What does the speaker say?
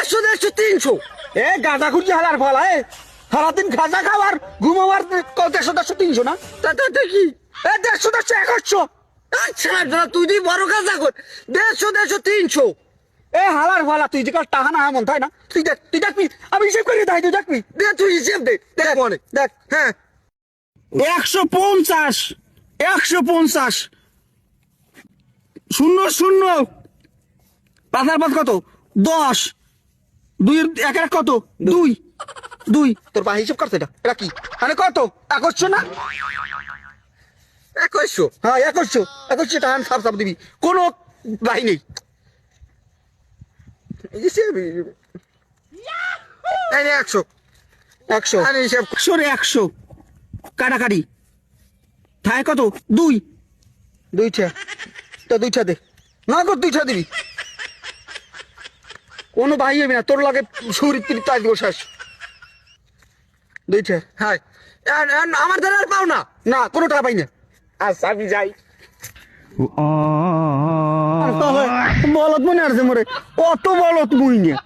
300 এ গাঁজা খুঁজছি হালার ফলা সারাদিন খাজা খাওয়ার ঘুমাবার 150 না তা কি 150 আচ্ছা তুই দি বড় কাজা কর 150 এ হালার ফলা তুই যে টাকা না মন তাই না তুই দেখবি আমি হিসেব করে তাই তুই দেখবি তুই হিসেব দেখ মনে দেখ হ্যাঁ 150 0 পাতার পাত কত 10 2 এক কত 2 তোর ভাই হিসাব করছে এটা কি মানে কত 2100 না 2100 হ্যাঁ 2100 টাকা সাপ দিবি কোনো ভাই নেই এই 100 আরে হিসাব 100 কাটাকাটি থায় কত 2টা তো 2টা দে না কর 2টা দিবি কোনো ভাই হবে না তোর লাগে শরীর তিনি তাই দিব শেষ 2টা হ্যাঁ আমার দ্বারা আর পাও না কোনো টাকা পাই না আচ্ছা আমি যাই বলত মনে আছে মোরে কত বলত মুই নিয়ে